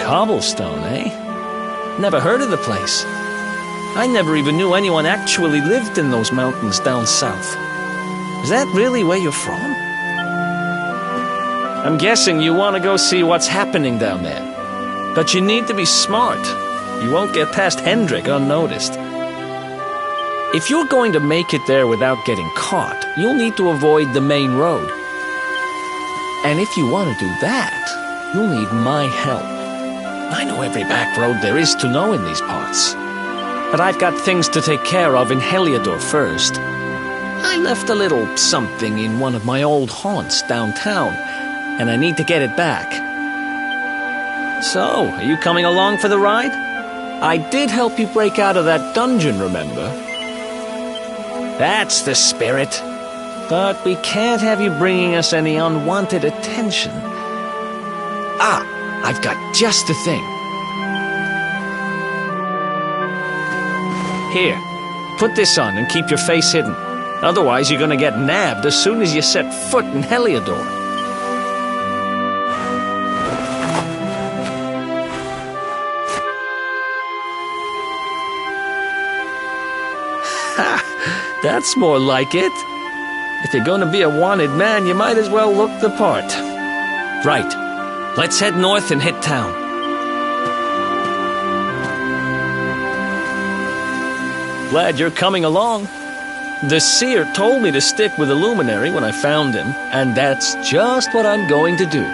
Cobblestone, eh? Never heard of the place. I never even knew anyone actually lived in those mountains down south. Is that really where you're from? I'm guessing you want to go see what's happening down there. But you need to be smart. You won't get past Hendrik unnoticed. If you're going to make it there without getting caught, you'll need to avoid the main road. And if you want to do that, you'll need my help. I know every back road there is to know in these parts. But I've got things to take care of in Heliodor first. I left a little something in one of my old haunts downtown, and I need to get it back. So, are you coming along for the ride? I did help you break out of that dungeon, remember? That's the spirit. But we can't have you bringing us any unwanted attention. Ah, I've got just the thing. Here, put this on and keep your face hidden. Otherwise, you're gonna get nabbed as soon as you set foot in Heliodor. Ha! That's more like it. If you're gonna be a wanted man, you might as well look the part. Right. Let's head north and hit town. Glad you're coming along. The seer told me to stick with the luminary when I found him, and that's just what I'm going to do.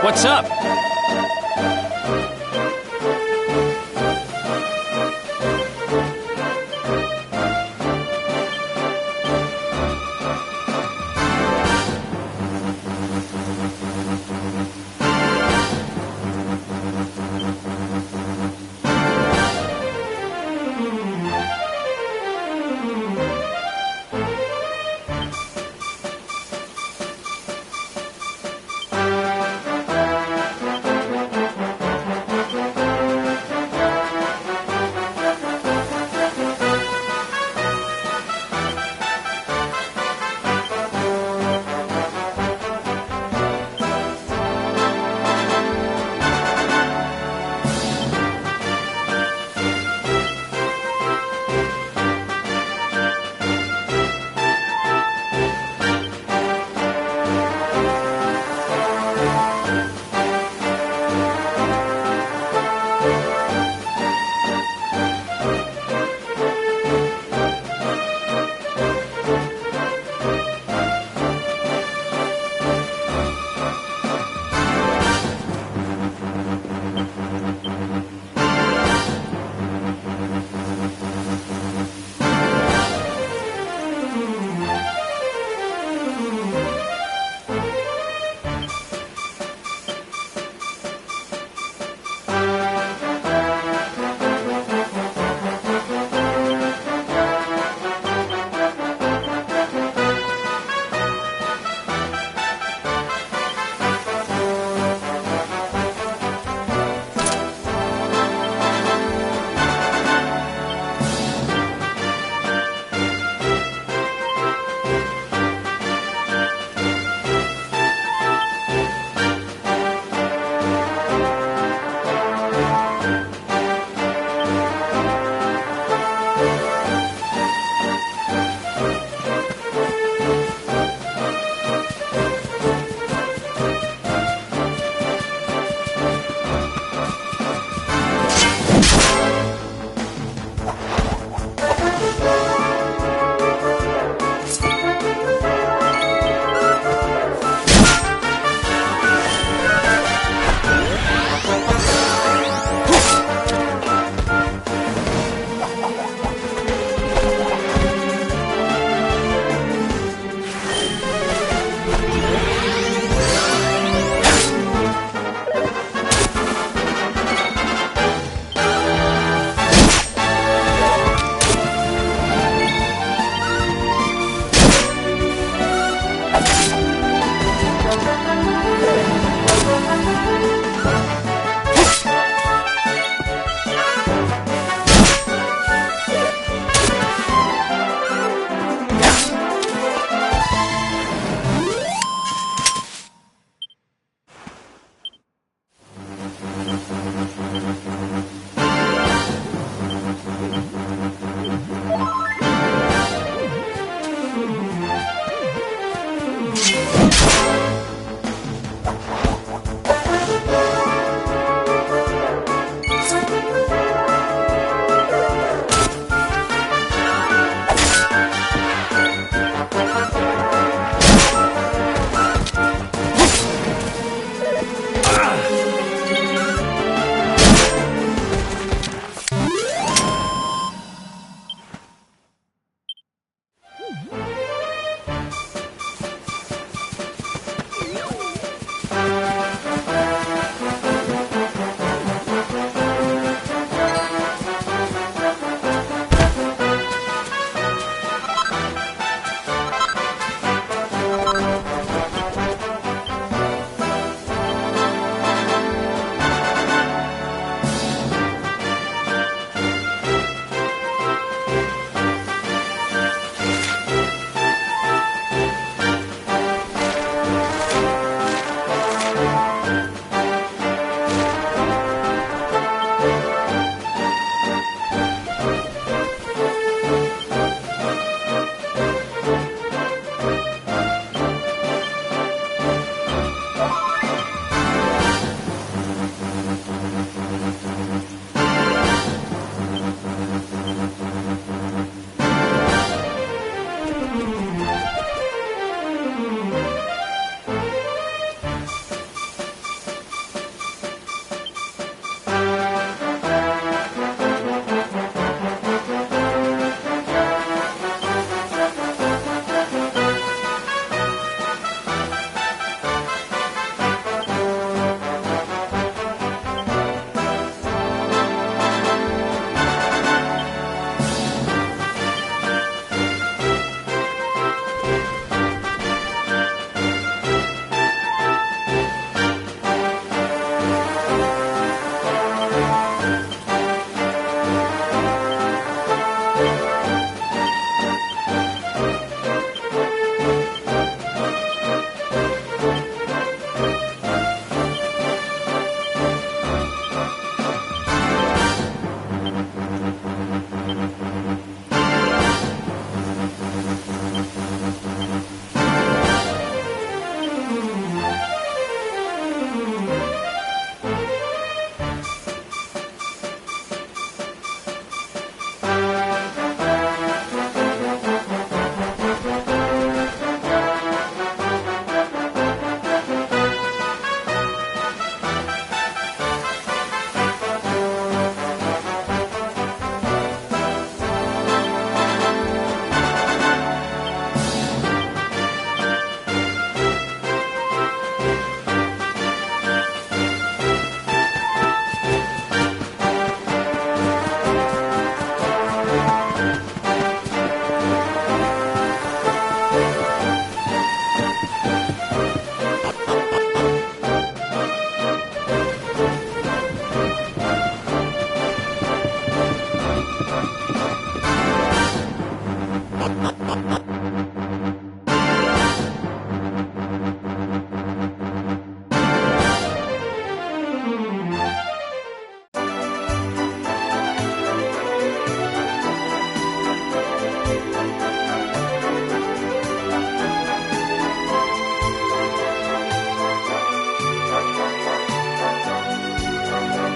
What's up?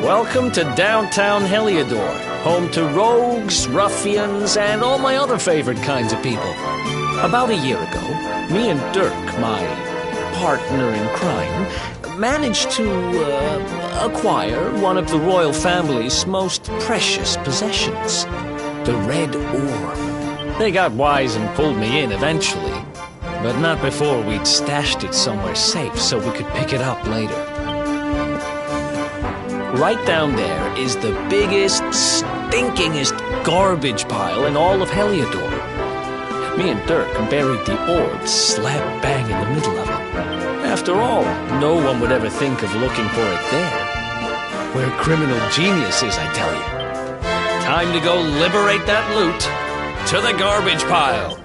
Welcome to downtown Heliodor, home to rogues, ruffians, and all my other favorite kinds of people. About a year ago, me and Dirk, my partner in crime, managed to acquire one of the royal family's most precious possessions, the Red Orb. They got wise and pulled me in eventually, but not before we'd stashed it somewhere safe so we could pick it up later. Right down there is the biggest, stinkingest garbage pile in all of Heliodor. Me and Dirk buried the orb slap bang in the middle of it. After all, no one would ever think of looking for it there. We're criminal geniuses, I tell you. Time to go liberate that loot to the garbage pile.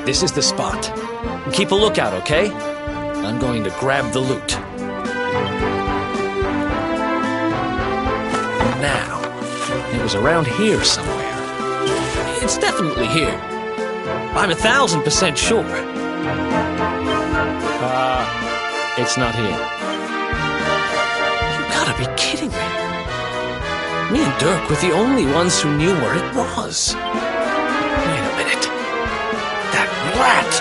This is the spot. Keep a lookout, okay? I'm going to grab the loot. Now, it was around here somewhere. It's definitely here. I'm 1,000% sure. It's not here. You gotta be kidding me. Me and Dirk were the only ones who knew where it was. Wait a minute. That rat!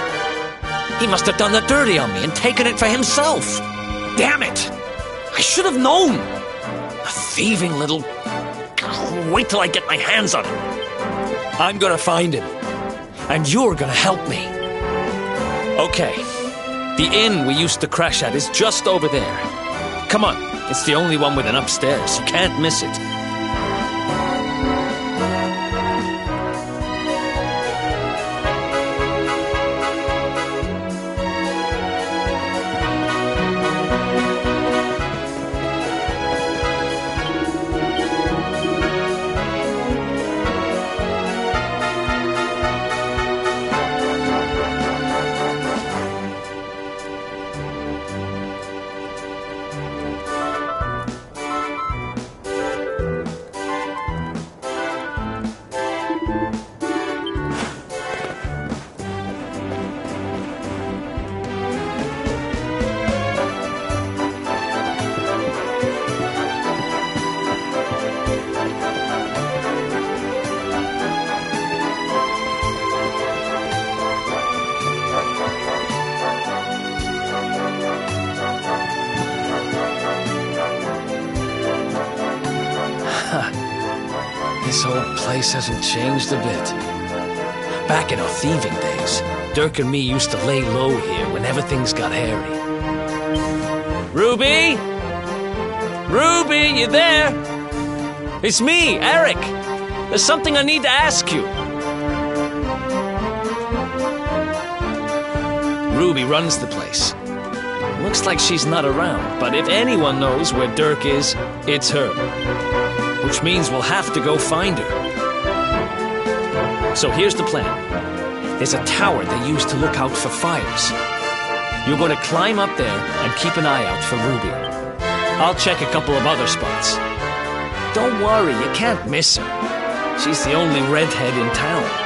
He must have done the dirty on me and taken it for himself. Damn it! I should have known! A thieving little... Wait till I get my hands on him. I'm gonna find him. And you're gonna help me. Okay. The inn we used to crash at is just over there. Come on. It's the only one with an upstairs. You can't miss it. This whole place hasn't changed a bit. Back in our thieving days, Dirk and me used to lay low here whenever things got hairy. Ruby? Ruby, you there? It's me, Eric. There's something I need to ask you. Ruby runs the place. Looks like she's not around, but if anyone knows where Dirk is, it's her. Which means we'll have to go find her. So here's the plan. There's a tower they use to look out for fires. You're going to climb up there and keep an eye out for Ruby. I'll check a couple of other spots. Don't worry, you can't miss her. She's the only redhead in town.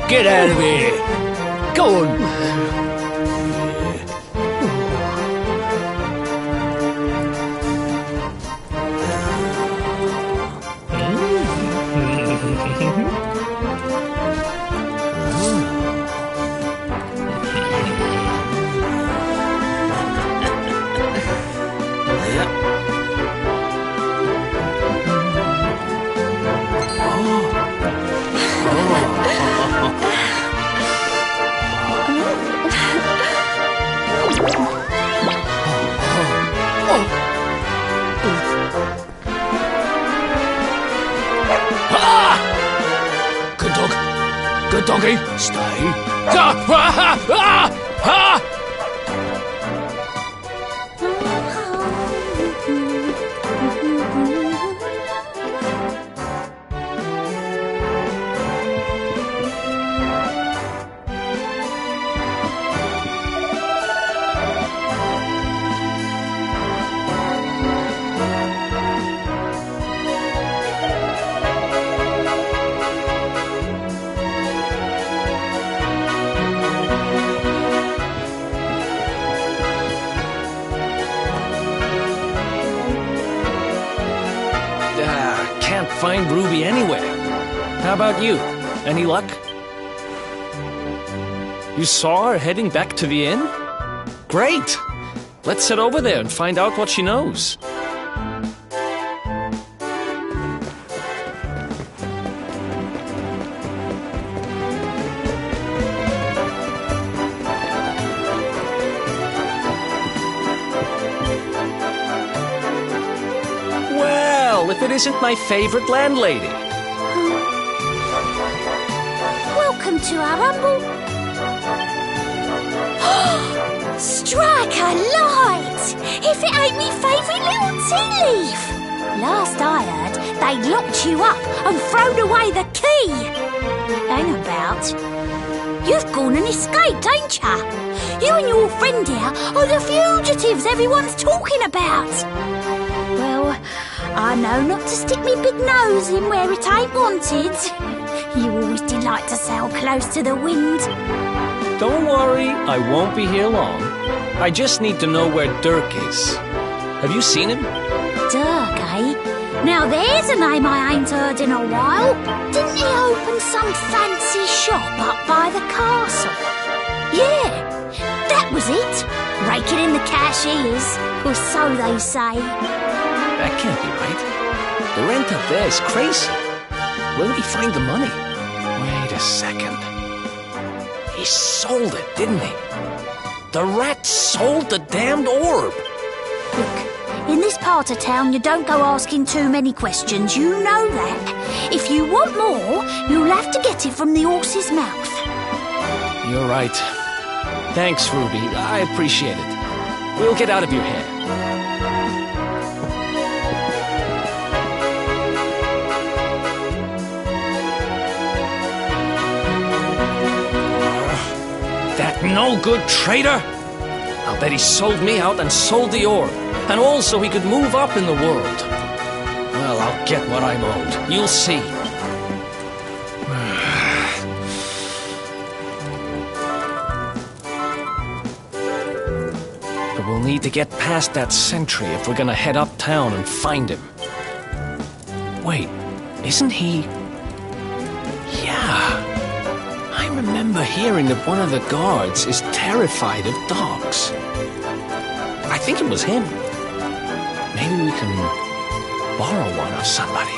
Get out of here! Go on! Stay. Ah! Can't find Ruby anywhere. How about you? Any luck? You saw her heading back to the inn? Great! Let's head over there and find out what she knows. If it isn't my favorite landlady. Welcome to our humble... Strike a light! If it ain't me favourite little tea leaf! Last I heard, they'd locked you up and thrown away the key. Hang about. You've gone and escaped, ain't ya? You and your friend here are the fugitives everyone's talking about. Well, I know not to stick me big nose in where it ain't wanted. You always delight to sail close to the wind. Don't worry, I won't be here long. I just need to know where Dirk is. Have you seen him? Dirk, eh? Now there's a name I ain't heard in a while. Didn't he open some fancy shop up by the castle? Yeah, that was it. Raking in the cashiers, or so they say. That can't be right. The rent up there is crazy. Where would he find the money? Wait a second. He sold it, didn't he? The rat sold the damned orb. Look, in this part of town, you don't go asking too many questions. You know that. If you want more, you'll have to get it from the horse's mouth. You're right. Thanks, Ruby. I appreciate it. We'll get out of your hair. That no-good traitor! I'll bet he sold me out and sold the orb, and all so he could move up in the world. Well, I'll get what I'm owed. You'll see. But we'll need to get past that sentry if we're gonna head uptown and find him. Wait, isn't he... Yeah. I remember hearing that one of the guards is terrified of dogs. I think it was him. Maybe we can borrow one of somebody.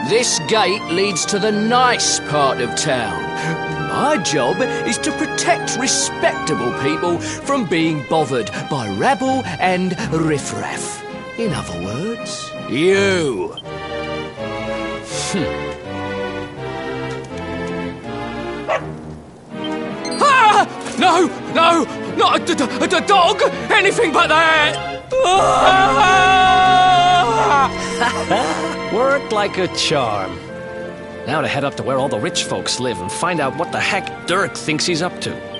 This gate leads to the nice part of town. My job is to protect respectable people from being bothered by rabble and riffraff. In other words, you. Ah! No! No! Not a dog! Anything but that! Ah! Worked like a charm. Now to head up to where all the rich folks live and find out what the heck Dirk thinks he's up to.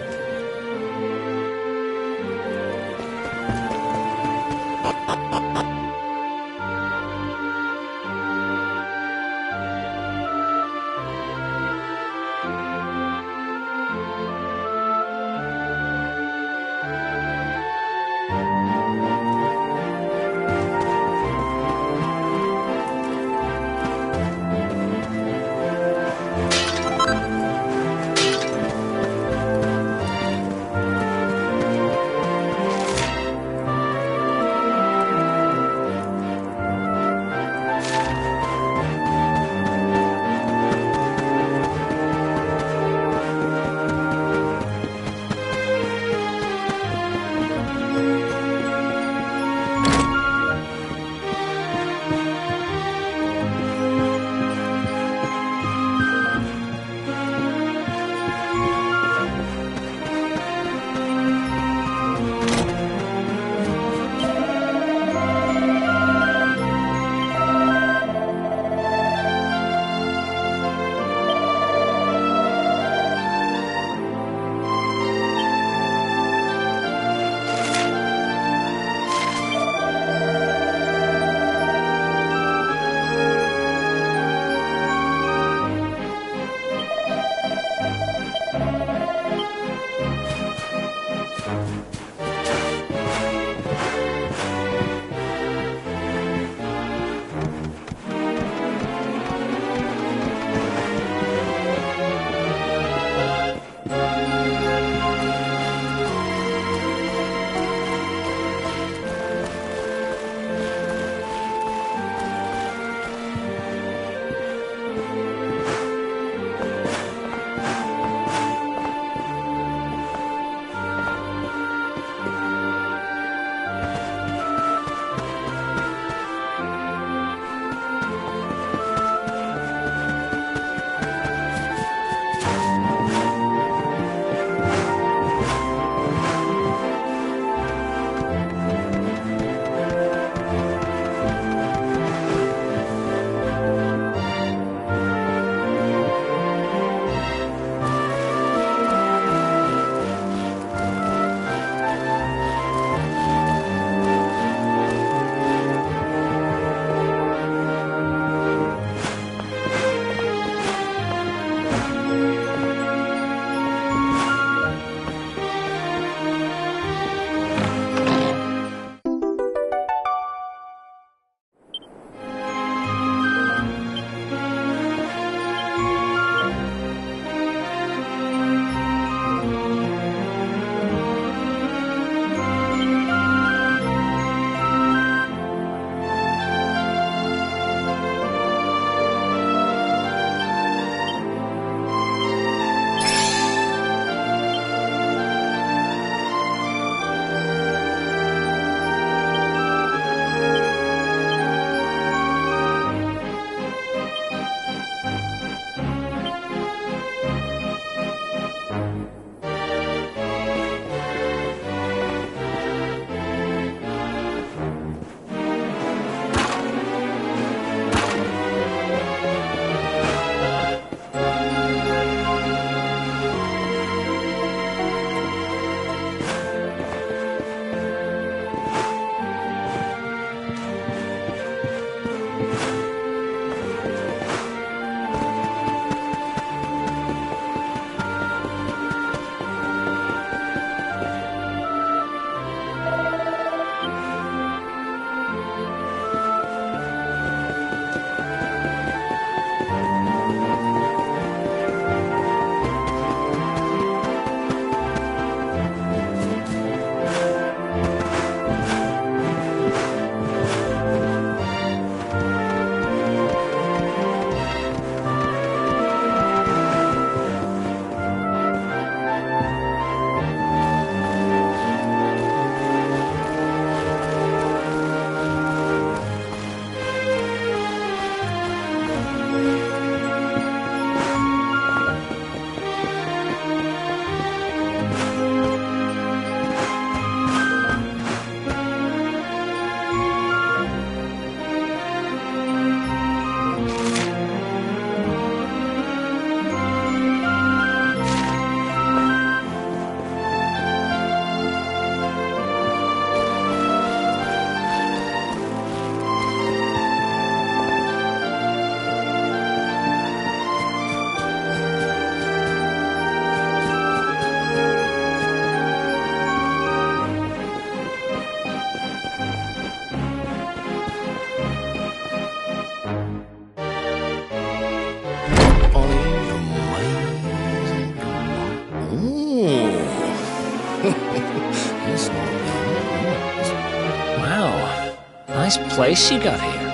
Nice place you got here.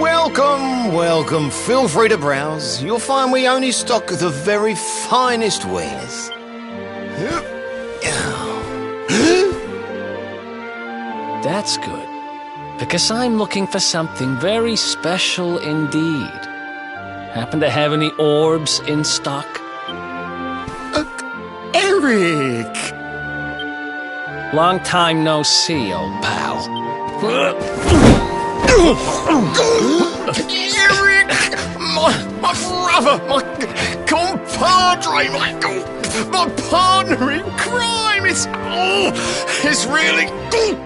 Welcome, welcome. Feel free to browse. You'll find we only stock the very finest wares. That's good, because I'm looking for something very special indeed. Happen to have any orbs in stock? Eric! Long time no see, old pal. Eric! My brother, my compadre, my partner in crime! It's really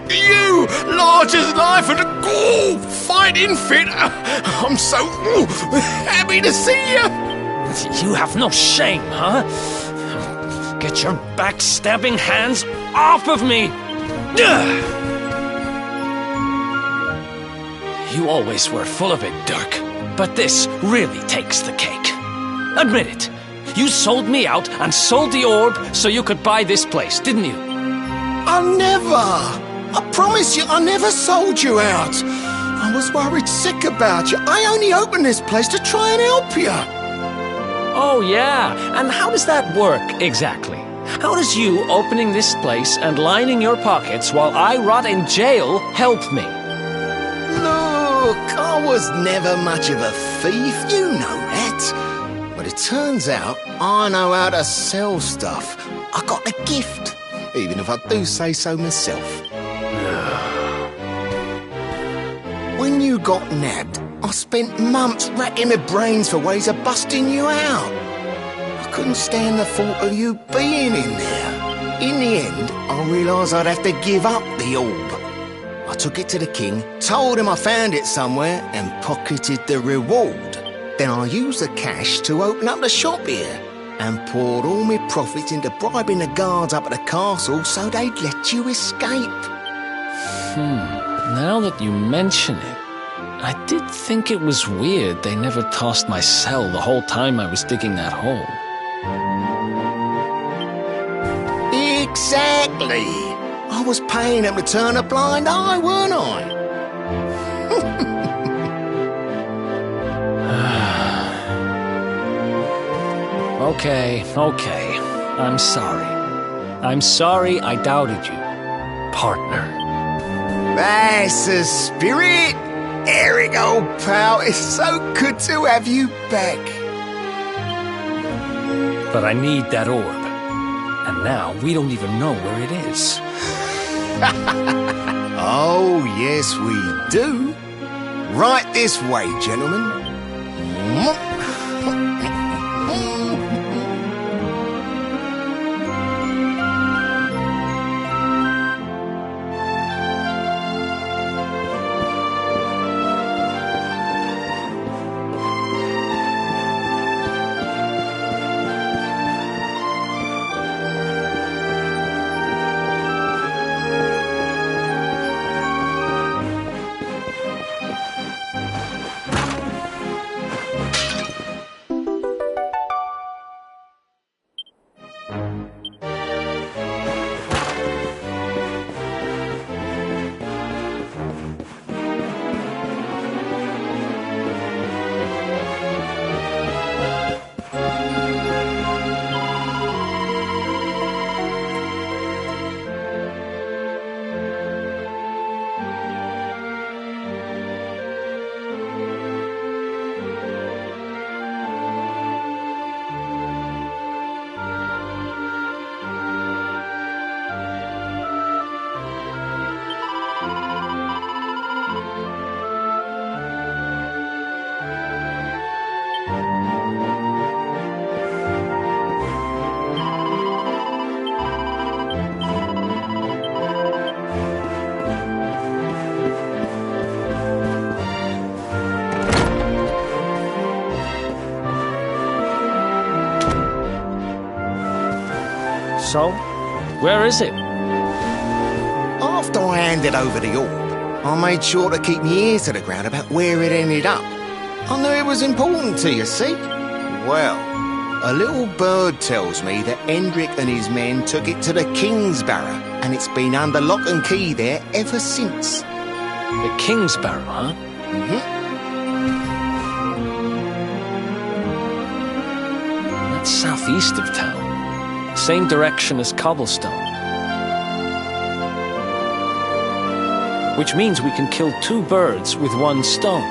you! Large as life and fighting fit! I'm so happy to see you! You have no shame, huh? Get your backstabbing hands off of me! You always were full of it, Dirk. But this really takes the cake. Admit it. You sold me out and sold the orb so you could buy this place, didn't you? I never! I promise you, I never sold you out. I was worried sick about you. I only opened this place to try and help you. Oh, yeah. And how does that work, exactly? How does you opening this place and lining your pockets while I rot in jail help me? Look, I was never much of a thief, you know that. But it turns out I know how to sell stuff. I got a gift, even if I do say so myself. When you got nabbed, I spent months racking my brains for ways of busting you out. I couldn't stand the thought of you being in there. In the end, I realised I'd have to give up the orb. I took it to the king, told him I found it somewhere, and pocketed the reward. Then I used the cash to open up the shop here, and poured all my profits into bribing the guards up at the castle so they'd let you escape. Now that you mention it, I did think it was weird they never tossed my cell the whole time I was digging that hole. Exactly! I was paying them to turn a blind eye, weren't I? Okay. I'm sorry. I'm sorry I doubted you, partner. That's the spirit! Eric, old pal, it's so good to have you back. But I need that orb. And now we don't even know where it is. Oh, yes, we do. Right this way, gentlemen. So, where is it? After I handed over the orb, I made sure to keep my ears to the ground about where it ended up. I knew it was important to you, see? Well, a little bird tells me that Hendrik and his men took it to the King's Barrow, and it's been under lock and key there ever since. The King's Barrow, huh? That's southeast of town. Same direction as Cobblestone. Which means we can kill 2 birds with 1 stone.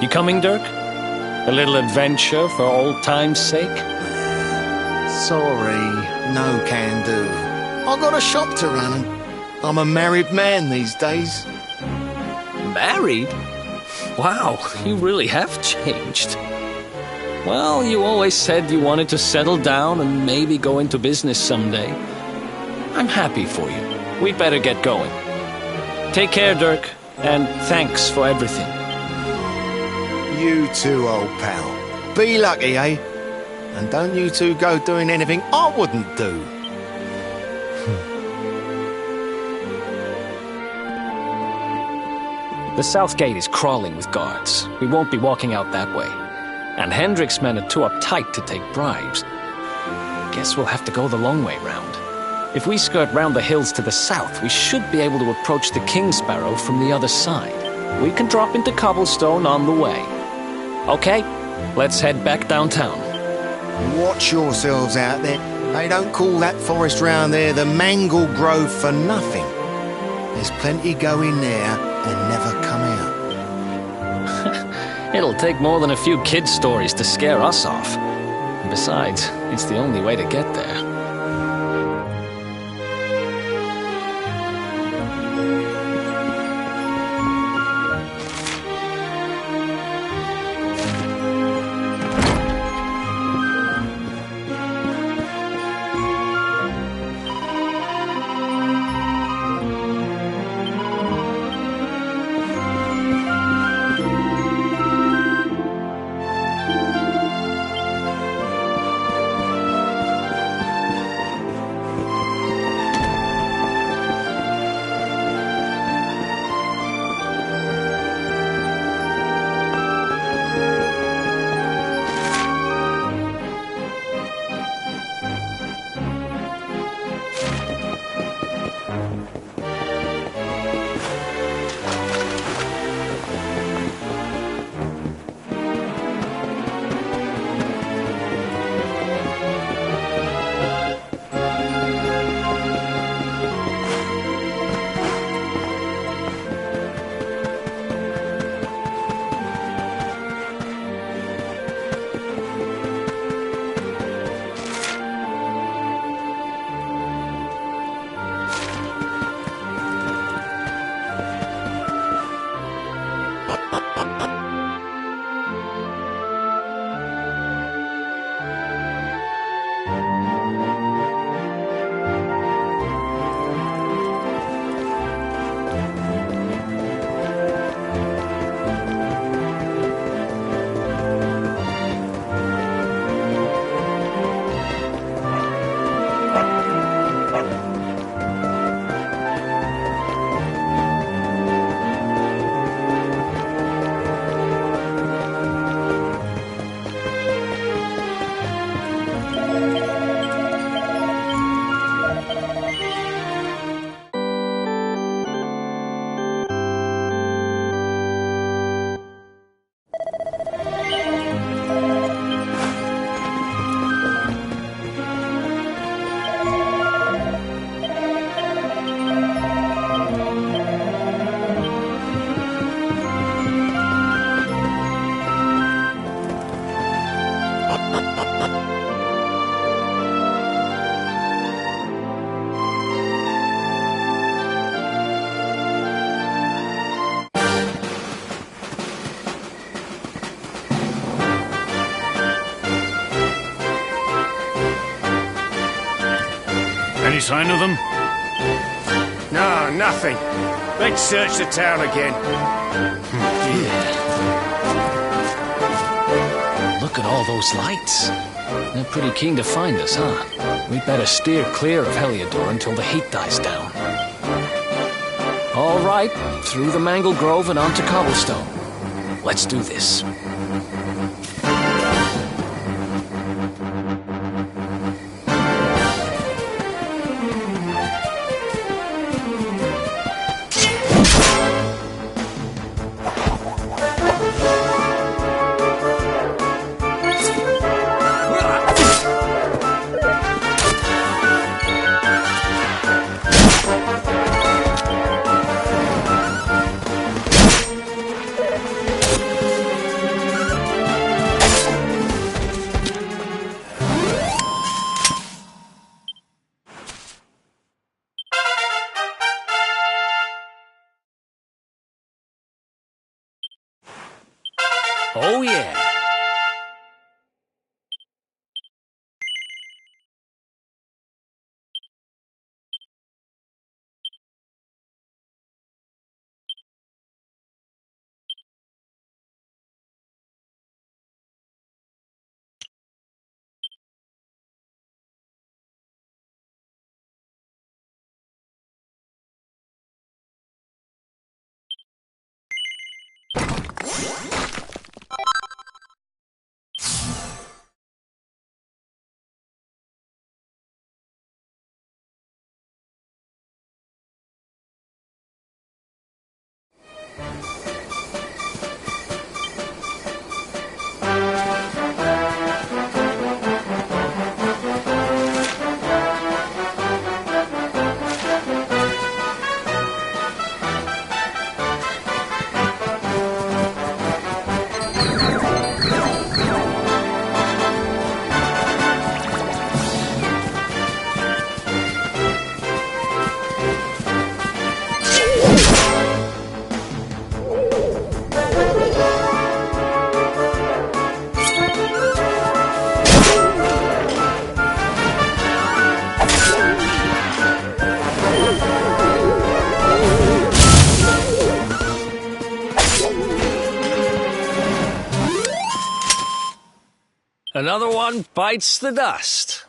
You coming, Dirk? A little adventure for old time's sake? Sorry, no can do. I got a shop to run and I'm a married man these days. Married? Wow, you really have changed. Well, you always said you wanted to settle down and maybe go into business someday. I'm happy for you. We'd better get going. Take care, Dirk, and thanks for everything. You too, old pal. Be lucky, eh? And don't you two go doing anything I wouldn't do. The south gate is crawling with guards. We won't be walking out that way. And Hendrik's men are too uptight to take bribes. Guess we'll have to go the long way round. If we skirt round the hills to the south, we should be able to approach the King's Barrow from the other side. We can drop into Cobblestone on the way. Okay, let's head back downtown. Watch yourselves out there. They don't call that forest round there the Mangle Grove for nothing. There's plenty go in there and never come out. It'll take more than a few kids' stories to scare us off. Besides, it's the only way to get there. Any sign of them? No, nothing. Let's search the town again. Look at all those lights. They're pretty keen to find us, huh? We'd better steer clear of Heliodor until the heat dies down. All right, through the Mangle Grove and onto Cobblestone. Let's do this. Oh, yeah. Another one bites the dust.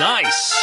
Nice!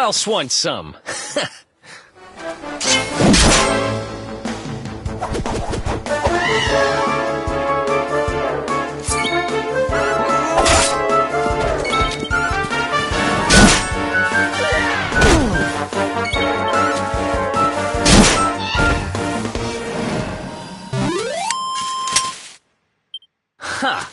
else wants some? Ha!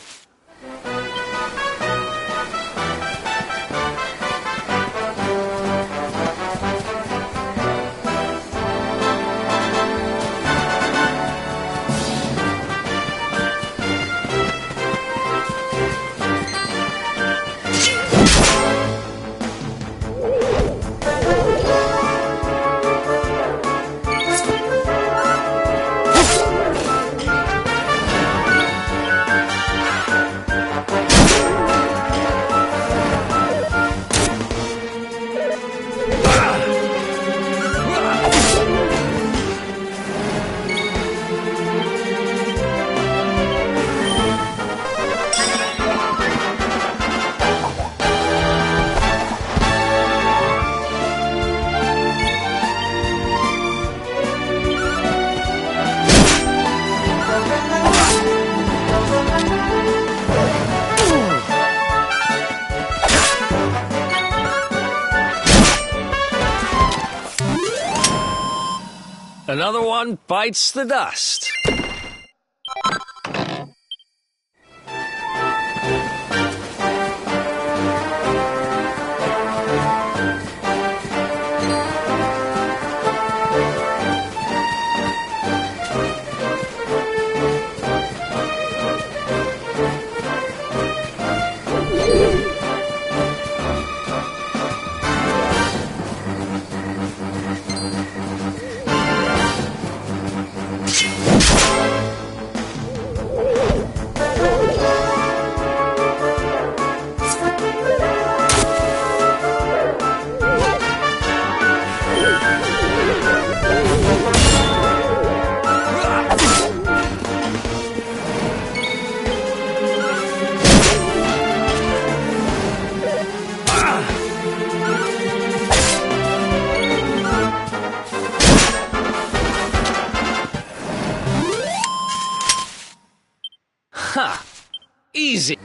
Another one bites the dust. Ha! Easy.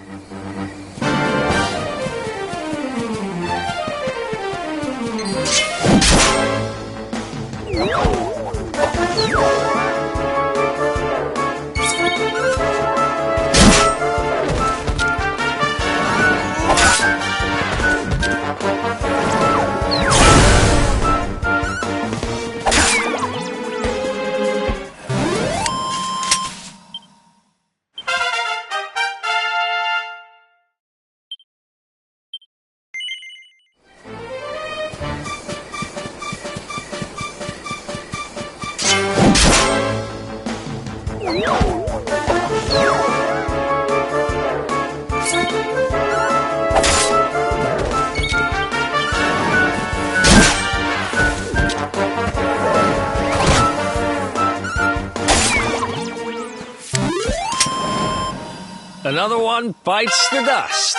Another one bites the dust.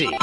easy.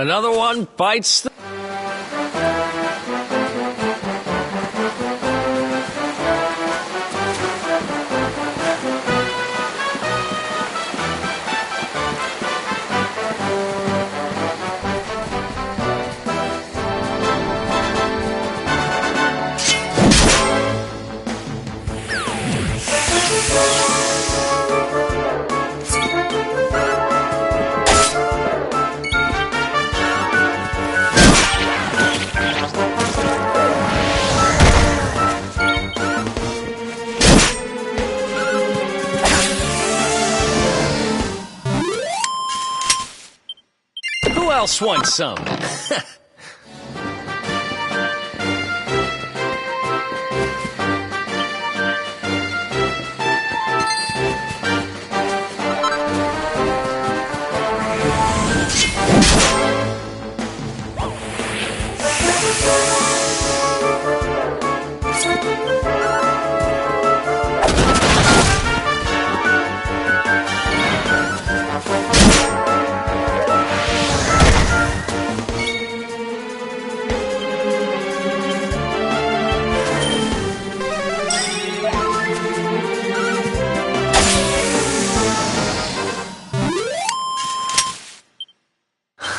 Another one bites the... Who else wants some?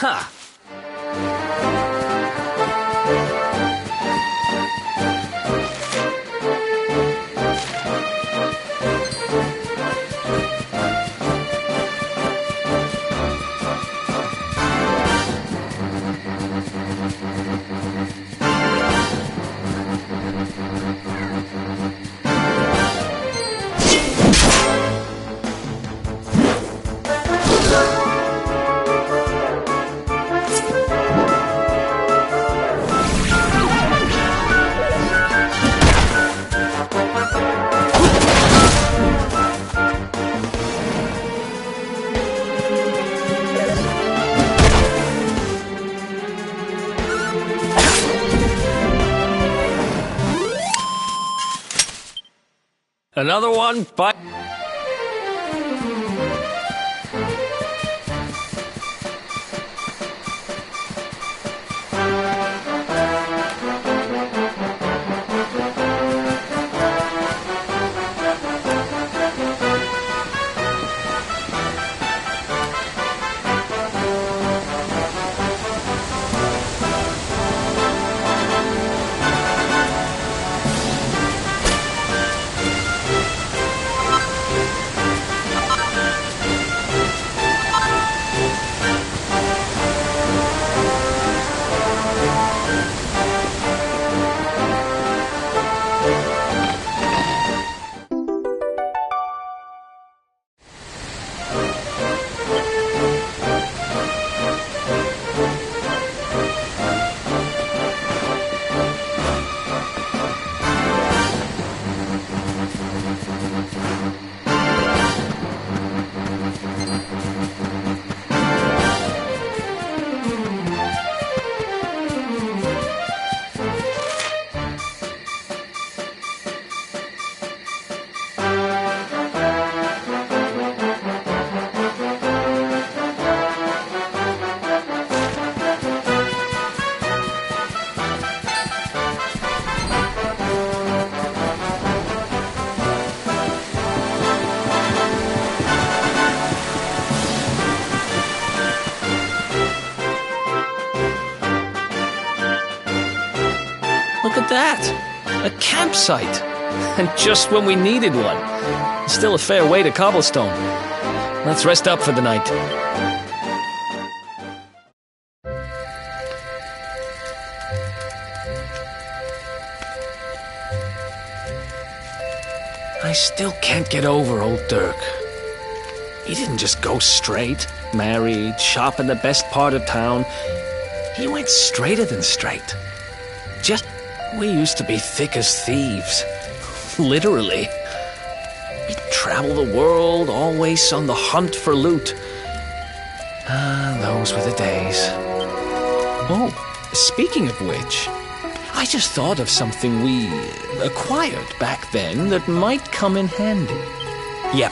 Ha! Another one bite... Look at that! A campsite! And just when we needed one. Still a fair way to cobblestone. Let's rest up for the night. I still can't get over old Dirk. He didn't just go straight, married, shop in the best part of town. He went straighter than straight. We used to be thick as thieves. Literally. We'd travel the world, always on the hunt for loot. Those were the days. Oh, speaking of which, I just thought of something we acquired back then that might come in handy. Yep,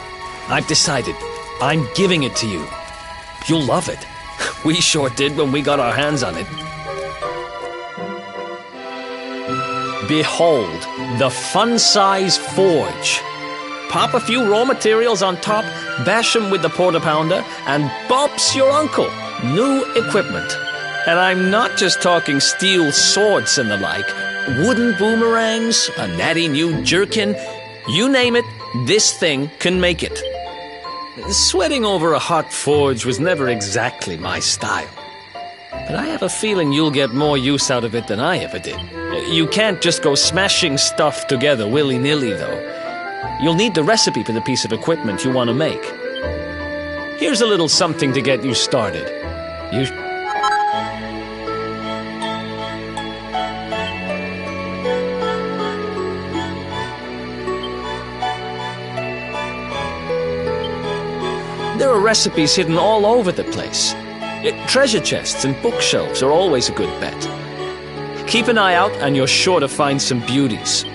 I've decided. I'm giving it to you. You'll love it. We sure did when we got our hands on it. Behold, the fun-size forge. Pop a few raw materials on top, bash them with the porta-pounder, and bumps your uncle. New equipment. And I'm not just talking steel swords and the like. Wooden boomerangs, a natty new jerkin. You name it, this thing can make it. Sweating over a hot forge was never exactly my style. But I have a feeling you'll get more use out of it than I ever did. You can't just go smashing stuff together willy-nilly, though. You'll need the recipe for the piece of equipment you want to make. Here's a little something to get you started. There are recipes hidden all over the place. Treasure chests and bookshelves are always a good bet. Keep an eye out and you're sure to find some beauties.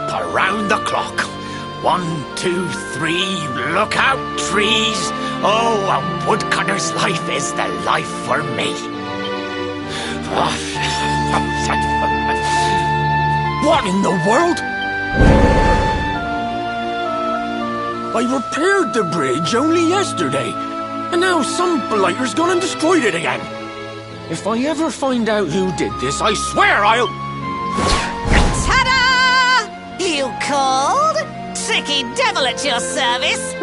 around the clock. 1, 2, 3, look out, trees. Oh, a woodcutter's life is the life for me. What in the world? I repaired the bridge only yesterday, and now some blighter's gone and destroyed it again. If I ever find out who did this, I swear I'll... Ta-da! You called? Tricky devil at your service.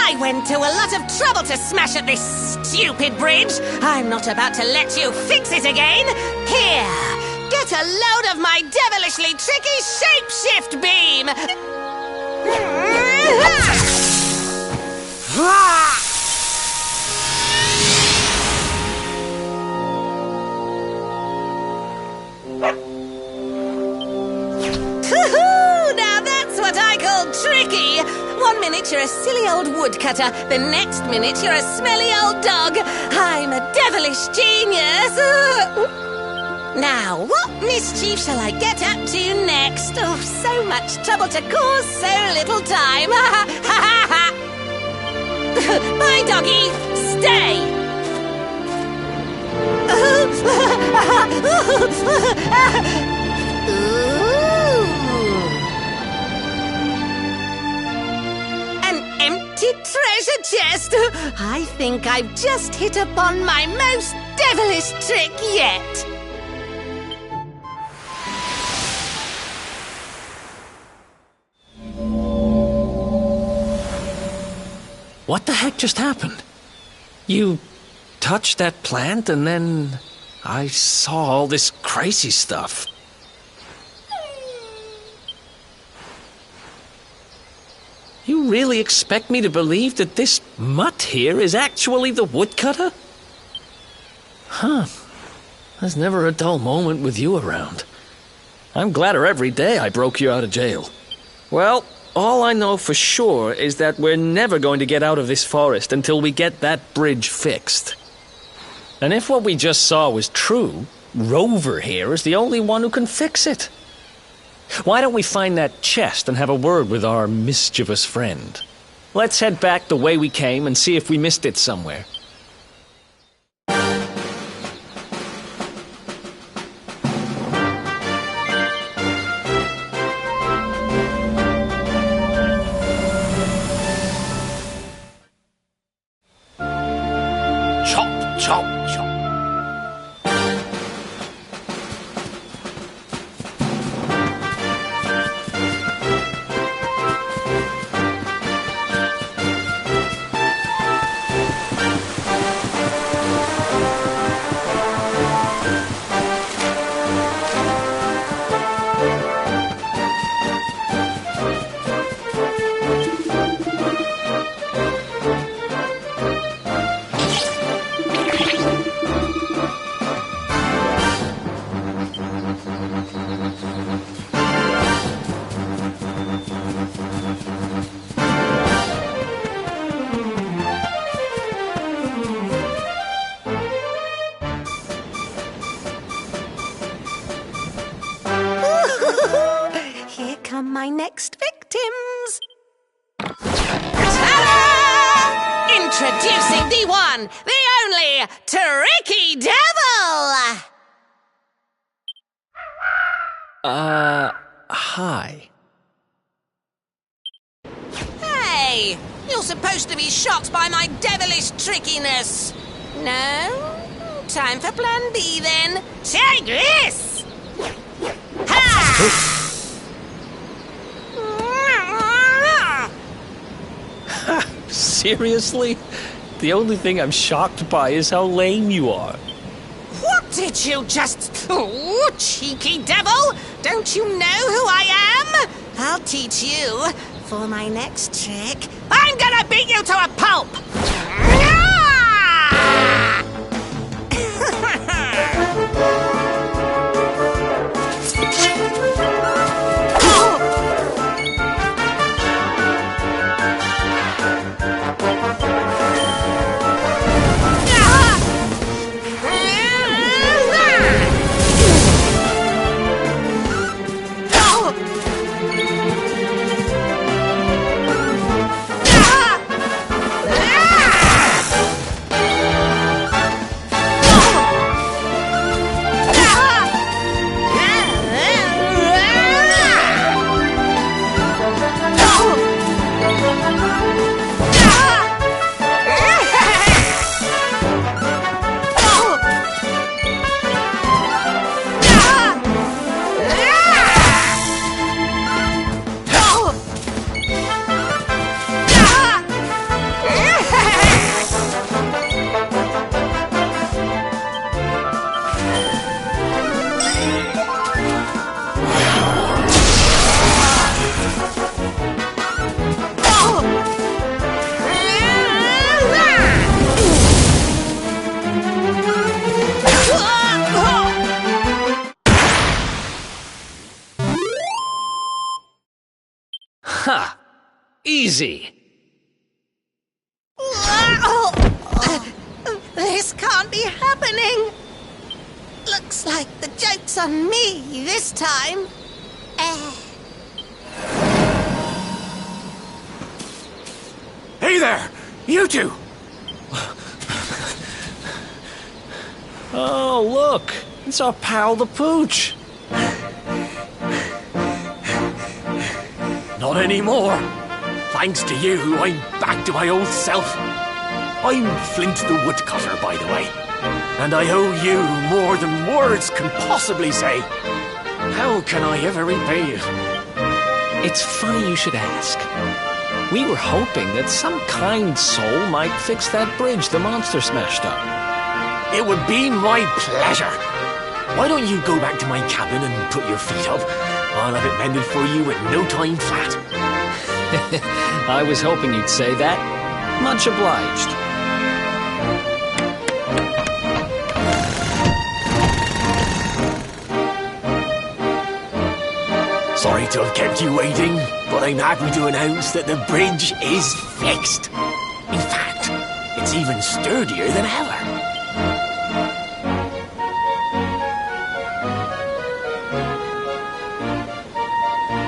I went to a lot of trouble to smash at this stupid bridge. I'm not about to let you fix it again. Here, get a load of my devilishly tricky shapeshift beam. Now that's what I call tricky. 1 minute you're a silly old woodcutter, the next minute you're a smelly old dog. I'm a devilish genius. Now, what mischief shall I get up to next? Oh, so much trouble to cause so little time. Bye, doggy. Stay. Treasure chest! I think I've just hit upon my most devilish trick yet! What the heck just happened? You touched that plant and then I saw all this crazy stuff. You really expect me to believe that this mutt here is actually the woodcutter? Huh. There's never a dull moment with you around. I'm gladder every day I broke you out of jail. Well, all I know for sure is that we're never going to get out of this forest until we get that bridge fixed. And if what we just saw was true, Rover here is the only one who can fix it. Why don't we find that chest and have a word with our mischievous friend? Let's head back the way we came and see if we missed it somewhere. Chop, chop, chop. Here come my next victims. Ta-da! Introducing the one, the only, Tricky Devil! Hi. Hey, you're supposed to be shocked by my devilish trickiness. No? Time for plan B then. Take this! Ha! Seriously? The only thing I'm shocked by is how lame you are. What did you just... Oh, cheeky devil! Don't you know who I am? I'll teach you. For my next trick, I'm gonna beat you to a pulp! Ha! Easy. This can't be happening. Looks like the joke's on me this time. Hey there! You two! Oh, look! It's our pal the Pooch! Not anymore. Thanks to you, I'm back to my old self. I'm Flint the Woodcutter, by the way. And I owe you more than words can possibly say. How can I ever repay you? It's funny you should ask. We were hoping that some kind soul might fix that bridge the monster smashed up. It would be my pleasure. Why don't you go back to my cabin and put your feet up? I'll have it mended for you in no time flat. I was hoping you'd say that. Much obliged. Sorry to have kept you waiting, but I'm happy to announce that the bridge is fixed. In fact, it's even sturdier than ever.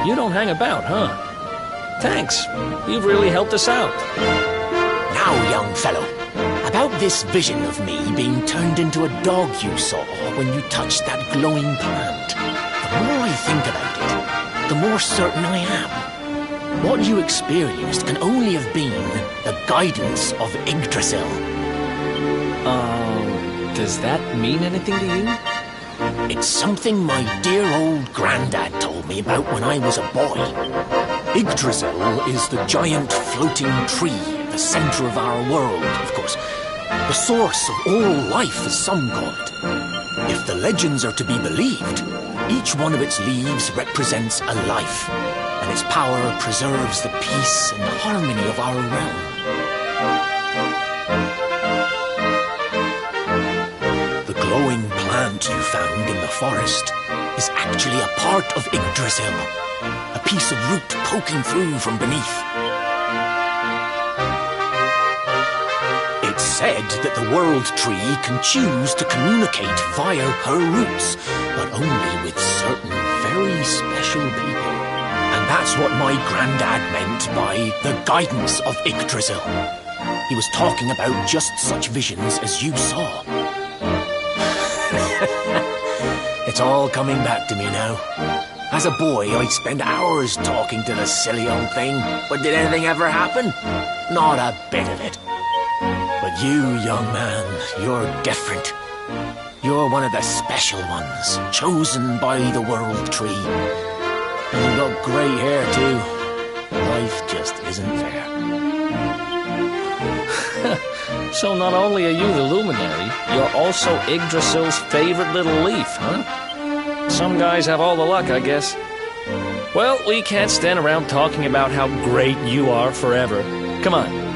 You don't hang about, huh? Thanks. You've really helped us out. Now, young fellow, about this vision of me being turned into a dog you saw when you touched that glowing plant. The more I think about it, the more certain I am. What you experienced can only have been the guidance of Yggdrasil. Does that mean anything to you? It's something my dear old granddad told me about when I was a boy. Yggdrasil is the giant floating tree at the center of our world, of course. The source of all life, as some call it. If the legends are to be believed, each one of its leaves represents a life, and its power preserves the peace and harmony of our realm. The glowing plant you found in the forest is actually a part of Yggdrasil, a piece of root poking through from beneath. It's said that the world tree can choose to communicate via her roots, but only with certain very special people. And that's what my granddad meant by the guidance of Yggdrasil. He was talking about just such visions as you saw. It's all coming back to me now. As a boy, I'd spend hours talking to the silly old thing, but did anything ever happen? Not a bit of it. But you, young man, you're different. You're one of the special ones, chosen by the world tree. And you've got grey hair, too. Life just isn't fair. So not only are you the luminary, you're also Yggdrasil's favorite little leaf, huh? Some guys have all the luck, I guess. Well, we can't stand around talking about how great you are forever. Come on.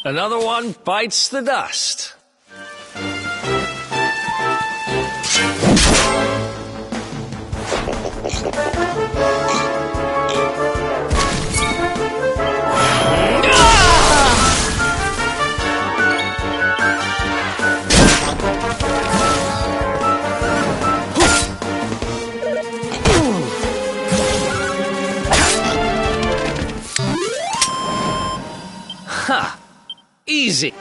Another one bites the dust. Ha! Easy.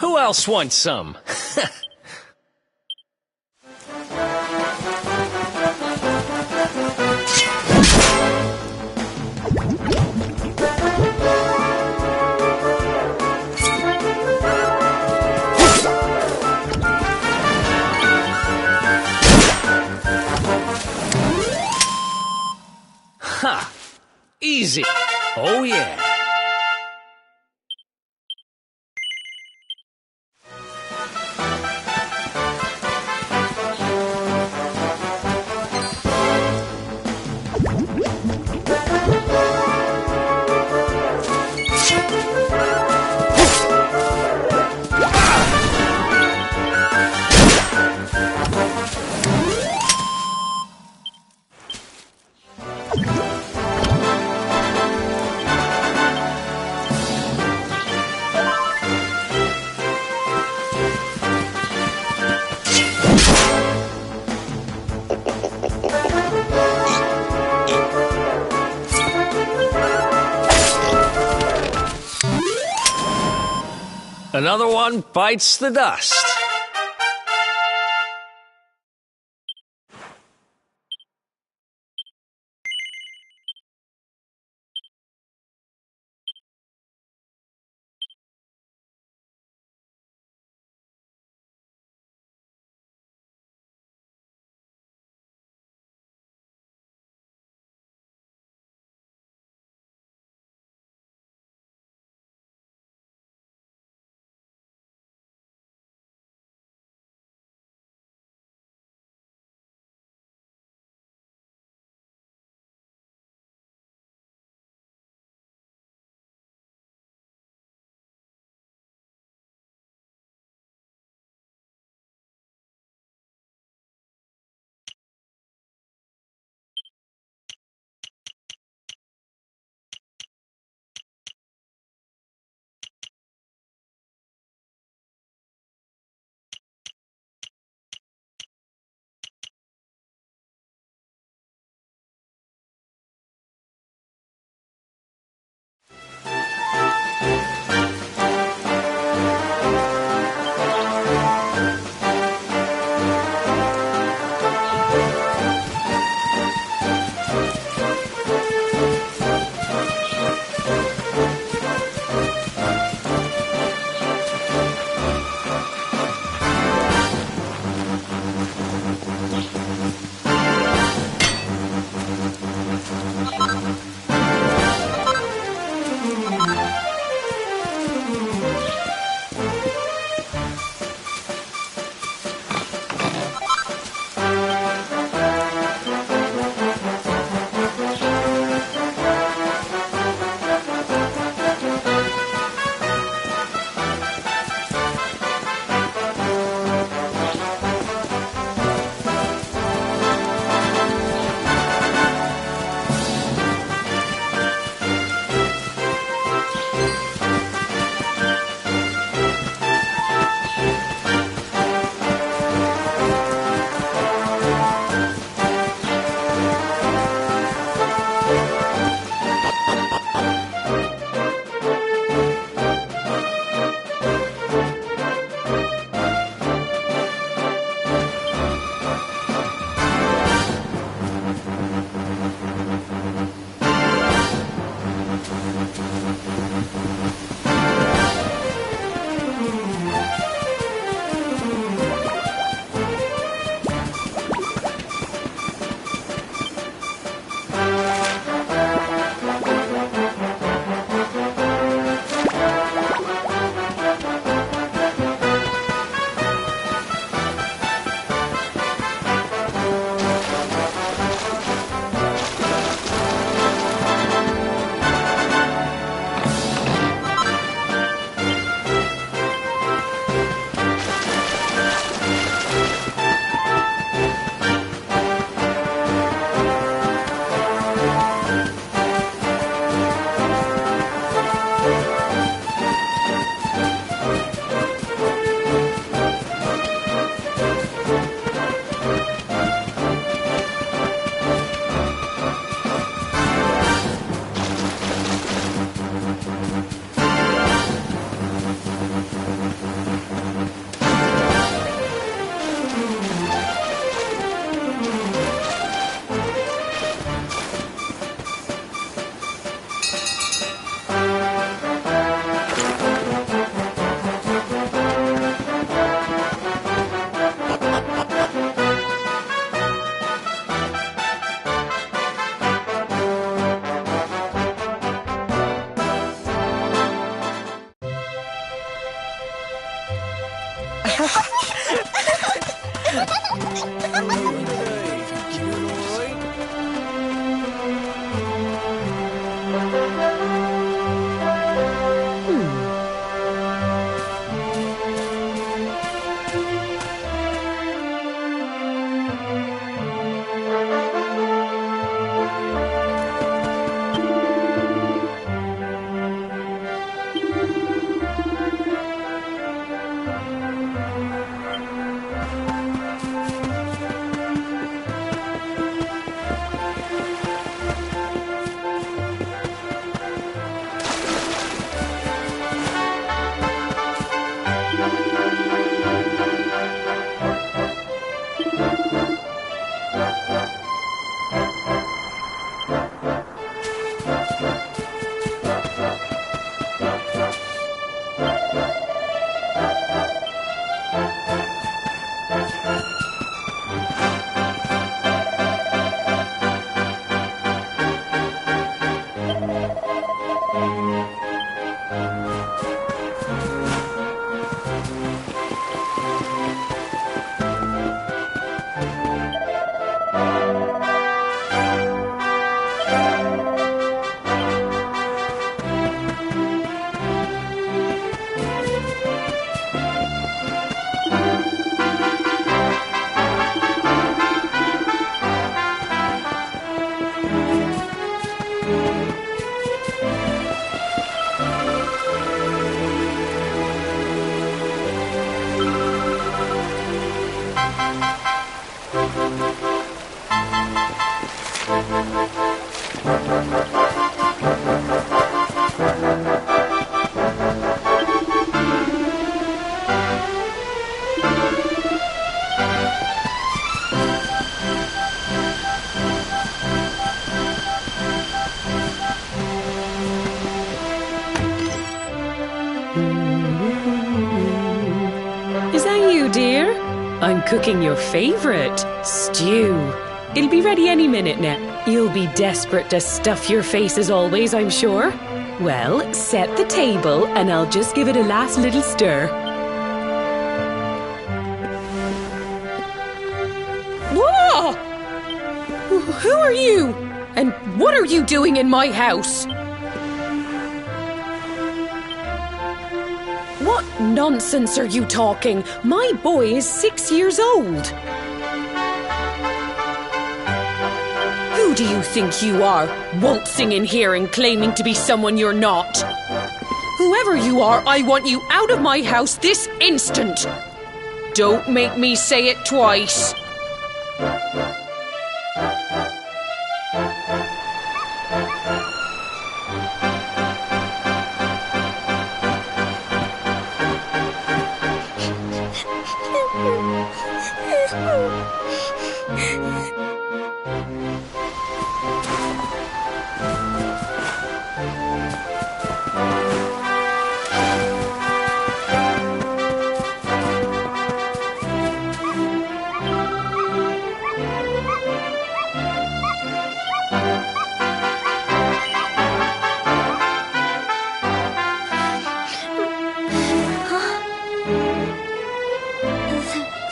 Who else wants some? Ha! Easy. Oh yeah. Another one bites the dust. I'm cooking your favourite, stew. It'll be ready any minute now. You'll be desperate to stuff your face as always, I'm sure. Well, set the table and I'll just give it a last little stir. Whoa! Who are you? And what are you doing in my house? What nonsense are you talking? My boy is 6 years old. Who do you think you are, waltzing in here and claiming to be someone you're not? Whoever you are, I want you out of my house this instant. Don't make me say it twice.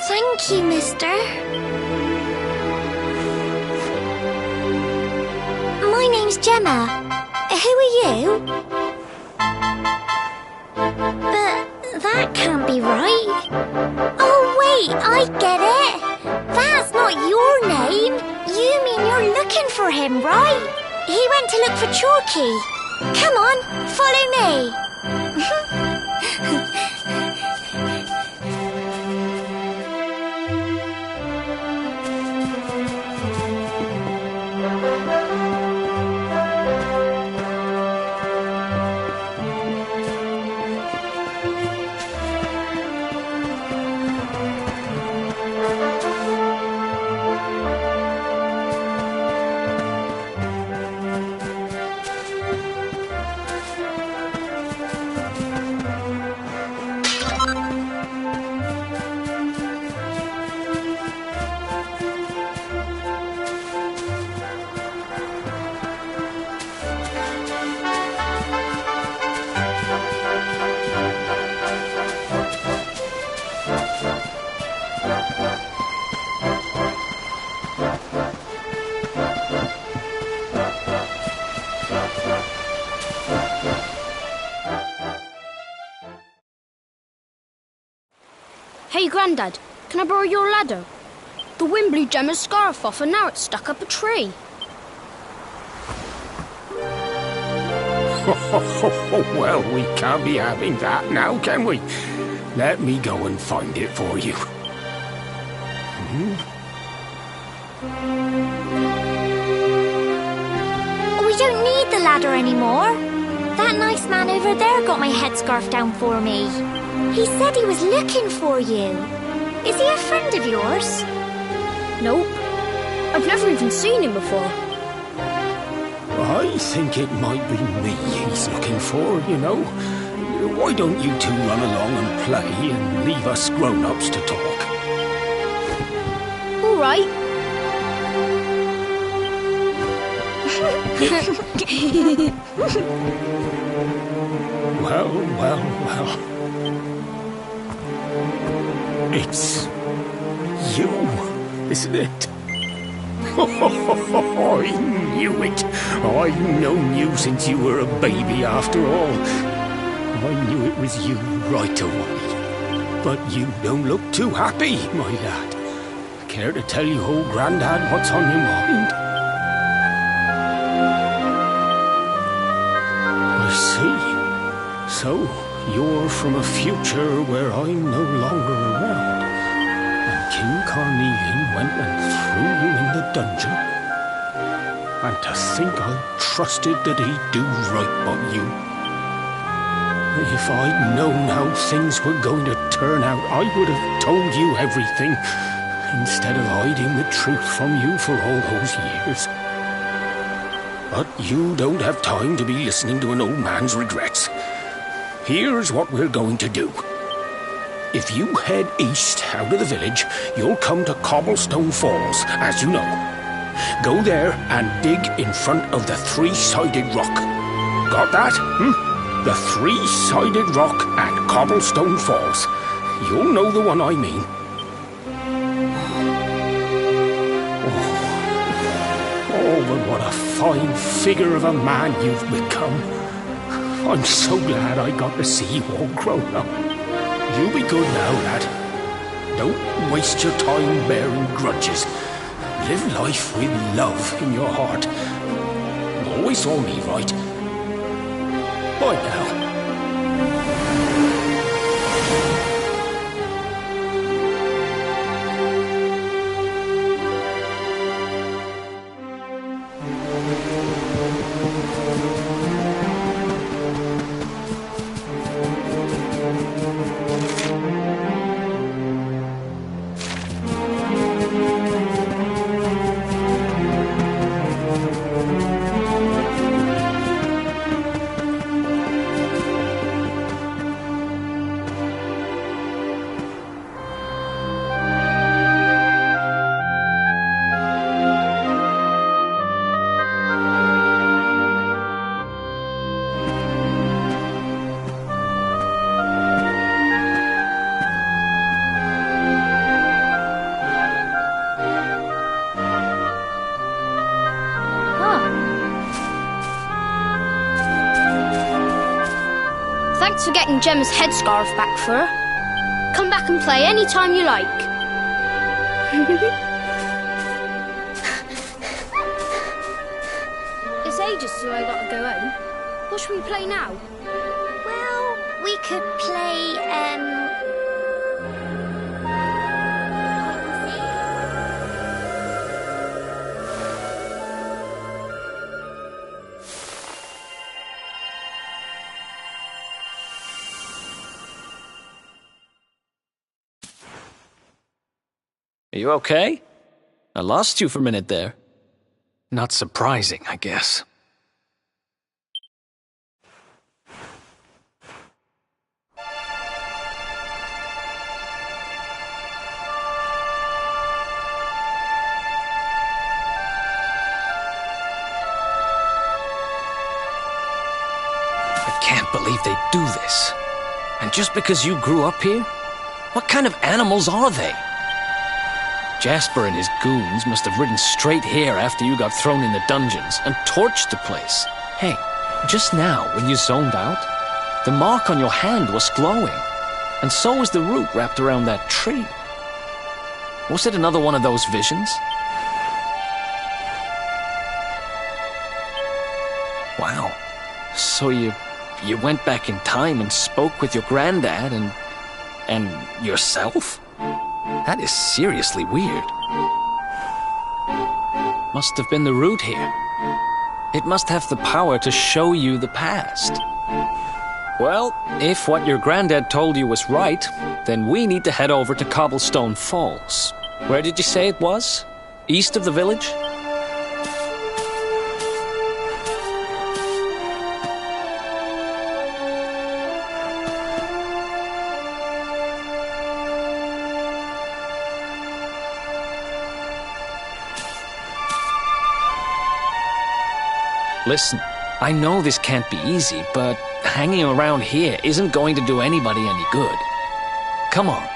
Thank you, mister. My name's Gemma. Who are you? But that can't be right. Oh, wait, I get it. That's not your name. You mean you're looking for him, right? He went to look for Chalky. Come on, follow me. Hey, Grandad, can I borrow your ladder? The wind blew Gemma's scarf off and now it's stuck up a tree. Well, we can't be having that now, can we? Let me go and find it for you. We don't need the ladder anymore. That nice man over there got my headscarf down for me. He said he was looking for you. Is he a friend of yours? Nope. I've never even seen him before. I think it might be me he's looking for, you know. Why don't you two run along and play and leave us grown-ups to talk? All right. Well. It's you, isn't it? I knew it. I've known you since you were a baby after all. I knew it was you right away. But you don't look too happy, my lad. Care to tell your old Grandad what's on your mind? I see. So, you're from a future where I'm no longer around. And King Carnelian went and threw you in the dungeon. And to think I trusted that he'd do right by you. If I'd known how things were going to turn out, I would have told you everything, instead of hiding the truth from you for all those years. But you don't have time to be listening to an old man's regrets. Here's what we're going to do. If you head east out of the village, you'll come to Cobblestone Falls, as you know. Go there and dig in front of the three-sided rock. Got that? The three-sided rock at Cobblestone Falls. You'll know the one I mean. Oh, but what a fine figure of a man you've become. I'm so glad I got to see you all grown up. You be good now, lad. Don't waste your time bearing grudges. Live life with love in your heart. Always saw me right. Bye now. Thanks for getting Gemma's headscarf back for her. Come back and play any time you like. It's ages till I gotta go home. What should we play now? Well, we could play, Are you okay? I lost you for a minute there. Not surprising, I guess. I can't believe they do this. And just because you grew up here? What kind of animals are they? Jasper and his goons must have ridden straight here after you got thrown in the dungeons and torched the place. Hey, just now, when you zoned out, the mark on your hand was glowing, and so was the root wrapped around that tree. Was it another one of those visions? Wow. So you went back in time and spoke with your granddad and yourself? That is seriously weird. Must have been the root here. It must have the power to show you the past. Well, if what your granddad told you was right, then we need to head over to Cobblestone Falls. Where did you say it was? East of the village? Listen, I know this can't be easy, but hanging around here isn't going to do anybody any good. Come on.